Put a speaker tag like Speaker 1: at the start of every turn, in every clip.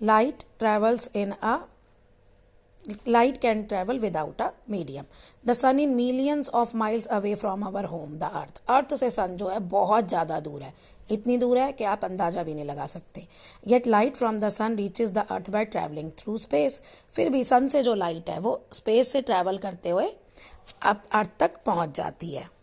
Speaker 1: Light travels in a light can travel without a medium. The sun is millions of miles away from our home, the earth. अर्थ से सन जो है बहुत ज़्यादा दूर है, इतनी दूर है कि आप अंदाज़ा भी नहीं लगा सकते. Yet light from the sun reaches the earth by traveling through space. फिर भी सन से जो लाइट है वो स्पेस से ट्रैवल करते हुए अब अर्थ तक पहुंच जाती है.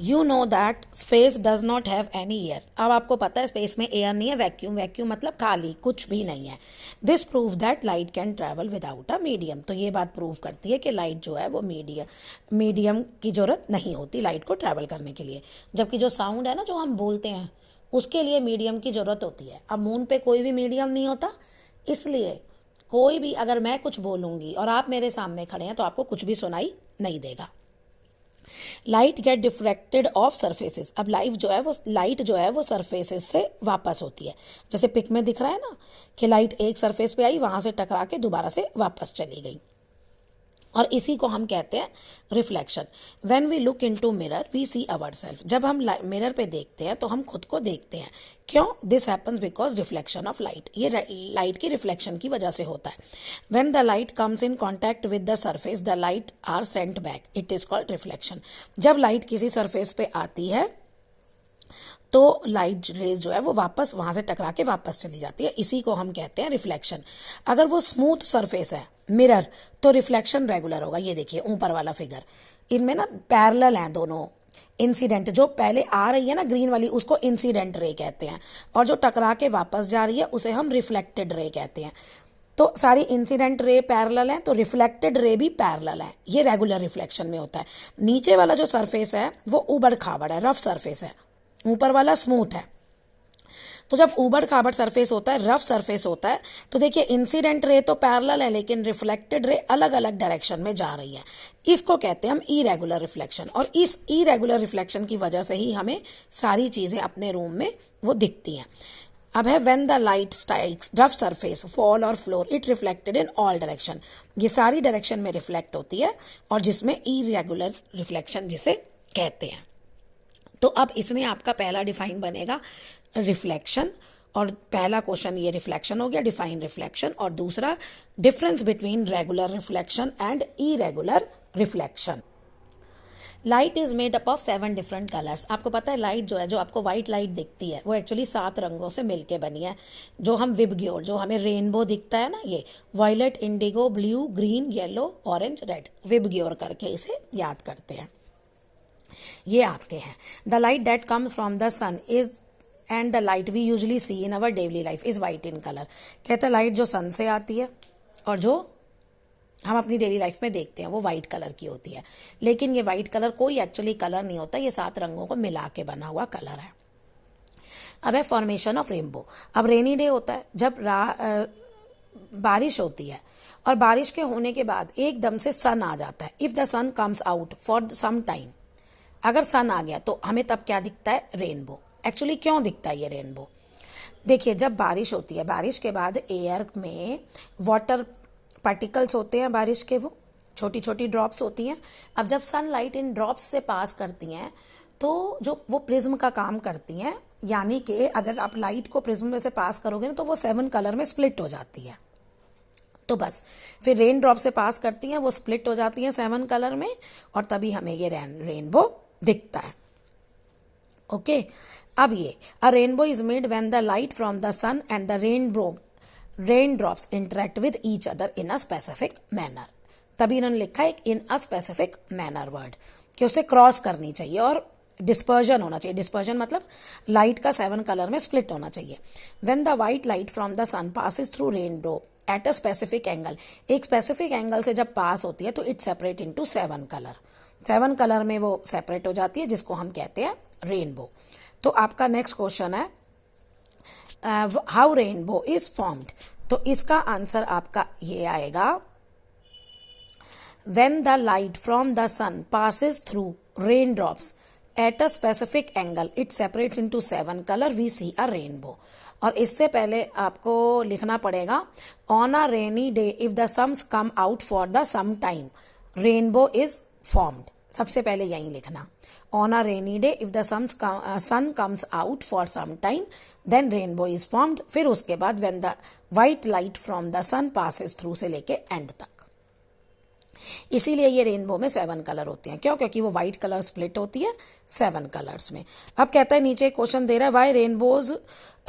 Speaker 1: You know that space does not have any air. अब आपको पता है स्पेस में एयर नहीं है, वैक्यूम. वैक्यूम मतलब खाली, कुछ भी नहीं है. This prove that light can travel without a medium. तो ये बात प्रूव करती है कि लाइट जो है वो मीडियम की जरूरत नहीं होती लाइट को ट्रैवल करने के लिए. जबकि जो साउंड है ना, जो हम बोलते हैं, उसके लिए मीडियम की ज़रूरत होती है. अब मून पे कोई भी मीडियम नहीं होता, इसलिए कोई भी, अगर मैं कुछ बोलूँगी और आप मेरे सामने खड़े हैं तो आपको कुछ भी सुनाई नहीं देगा. Light get diffracted off surfaces. अब लाइट जो है वो सरफेसेस से वापस होती है. जैसे पिक में दिख रहा है ना कि लाइट एक सरफेस पे आई, वहाँ से टकरा के दोबारा से वापस चली गई, और इसी को हम कहते हैं reflection. When we look into mirror we see our self. जब हम मिरर पे देखते हैं तो हम खुद को देखते हैं. क्यों? This happens because reflection of light. ये लाइट की रिफ्लेक्शन की वजह से होता है. When the light comes in contact with the surface the light are sent back. It is called reflection. जब लाइट किसी सरफेस पे आती है तो लाइट रेज जो है वो वापस वहाँ से टकरा के वापस चली जाती है. इसी को हम कहते हैं रिफ्लेक्शन. अगर वो स्मूथ सरफेस है मिरर तो रिफ्लेक्शन रेगुलर होगा. ये देखिए ऊपर वाला फिगर, इनमें ना पैरेलल हैं दोनों. इंसिडेंट जो पहले आ रही है ना ग्रीन वाली, उसको इंसिडेंट रे कहते हैं, और जो टकरा के वापस जा रही है उसे हम रिफ्लेक्टेड रे कहते हैं. तो सारी इंसिडेंट रे पैरेलल हैं तो रिफ्लेक्टेड रे भी पैरेलल है. ये रेगुलर रिफ्लेक्शन में होता है. नीचे वाला जो सरफेस है वो उबड़ खाबड़ है, रफ सरफेस है. ऊपर वाला स्मूथ है. तो जब उबड़ खाबड़ सरफेस होता है, रफ सरफेस होता है, तो देखिए इंसिडेंट रे तो पैरेलल है लेकिन रिफ्लेक्टेड रे अलग अलग डायरेक्शन में जा रही है. इसको कहते हैं हम इरेगुलर रिफ्लेक्शन. और इस इरेगुलर रिफ्लेक्शन की वजह से ही हमें सारी चीज़ें अपने रूम में वो दिखती हैं. अब है when the light strikes rough surface fall और floor it reflected in all direction. ये सारी डायरेक्शन में रिफ्लेक्ट होती है, और जिसमें इरेगुलर रिफ्लेक्शन जिसे कहते हैं. तो अब इसमें आपका पहला डिफाइन बनेगा रिफ्लेक्शन, और पहला क्वेश्चन ये रिफ्लेक्शन हो गया, डिफाइन रिफ्लेक्शन. और दूसरा difference between regular reflection and irregular reflection. Light is made up of 7 different colours. आपको पता है लाइट जो है, जो आपको व्हाइट लाइट दिखती है, वो एक्चुअली 7 रंगों से मिलके बनी है. जो हम विबग्योर, जो हमें रेनबो दिखता है ना, ये violet, indigo, blue, green, yellow, orange, red, VIBGYOR करके इसे याद करते हैं. ये आपके हैं. The light that comes from the sun is and the light we usually see in our daily life is white in colour. कहते हैं लाइट जो सन से आती है और जो हम अपनी डेली लाइफ में देखते हैं वो वाइट कलर की होती है. लेकिन ये वाइट कलर कोई एक्चुअली कलर नहीं होता, ये 7 रंगों को मिला के बना हुआ कलर है. अब है फॉर्मेशन ऑफ रेनबो. अब रेनी डे होता है जब बारिश होती है, और बारिश के होने के बाद एकदम से सन आ जाता है. If the sun comes out for some time, अगर सन आ गया तो हमें तब क्या दिखता है? रेनबो. एक्चुअली क्यों दिखता है ये रेनबो? देखिए, जब बारिश होती है, बारिश के बाद एयर में वाटर पार्टिकल्स होते हैं, बारिश के वो छोटी छोटी ड्रॉप्स होती हैं. अब जब सनलाइट इन ड्रॉप्स से पास करती हैं तो जो वो प्रिज्म का काम करती हैं, यानी कि अगर आप लाइट को प्रिज्म में से पास करोगे ना तो वो 7 कलर में स्प्लिट हो जाती है. तो बस फिर रेन ड्रॉप से पास करती हैं, वो स्प्लिट हो जाती हैं 7 कलर में, और तभी हमें ये रेनबो दिखता है. ओके. अब ये a rainbow is made when the light from the sun and the rain drops interact with each other in a specific manner. तभी इन्होंने लिखा है in a specific manner word, कि उसे क्रॉस करनी चाहिए और डिस्पर्जन होना चाहिए. डिस्पर्जन मतलब लाइट का 7 कलर में स्प्लिट होना चाहिए. When the white light from the sun passes through rainbow at a specific angle, एक स्पेसिफिक एंगल से जब पास होती है तो it separate into 7 colour. 7 colour में वो सेपरेट हो जाती है, जिसको हम कहते हैं रेनबो. तो आपका नेक्स्ट क्वेश्चन है हाउ रेनबो इज फॉर्म्ड. तो इसका आंसर आपका ये आएगा when the light from the sun passes through rain drops at a specific angle it separates into 7 colour we see a rainbow. और इससे पहले आपको लिखना पड़ेगा on a rainy day if the sun's come out for the some time rainbow is formed. सबसे पहले यही लिखना, on a rainy day if the sun comes out for some time then rainbow is formed, फिर उसके बाद when the white light from the sun passes through से लेके and तक। इसीलिए ये रेनबो में 7 कलर होते हैं। क्यों? क्योंकि वो वाइट कलर स्प्लिट होती है 7 कलर्स में। अब कहता है नीचे क्वेश्चन दे रहा है, why rainbows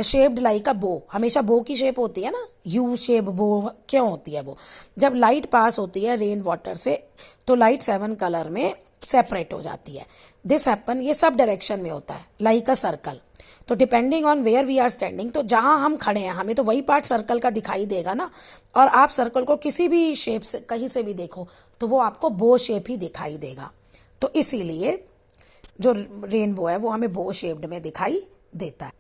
Speaker 1: shaped like a bow. हमेशा बो की शेप होती है ना, यू शेप बो क्यों होती है वो? जब लाइट पास होती है रेन वाटर से तो लाइट 7 कलर में सेपरेट हो जाती है। दिस हैपन, ये सब डायरेक्शन में होता है, लाइक अ सर्कल। तो depending on where we are standing, तो जहां हम खड़े हैं हमें तो वही पार्ट सर्कल का दिखाई देगा ना, और आप सर्कल को किसी भी शेप से कहीं से भी देखो तो वो आपको बो शेप ही दिखाई देगा। तो इसीलिए जो रेनबो है वो हमें बो शेप्ड में दिखाई देता है।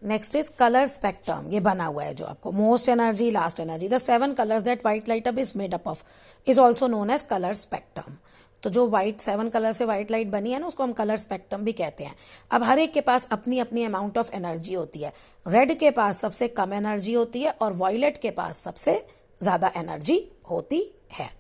Speaker 1: नेक्स्ट इज कलर स्पेक्ट्रम, ये बना हुआ है जो आपको, most energy, last energy, the 7 colours that white light up is made up of is also known as colour spectrum. तो जो 7 कलर से व्हाइट लाइट बनी है ना, उसको हम कलर स्पेक्ट्रम भी कहते हैं। अब हर एक के पास अपनी अपनी अमाउंट ऑफ एनर्जी होती है। रेड के पास सबसे कम एनर्जी होती है और वॉयलेट के पास सबसे ज़्यादा एनर्जी होती है।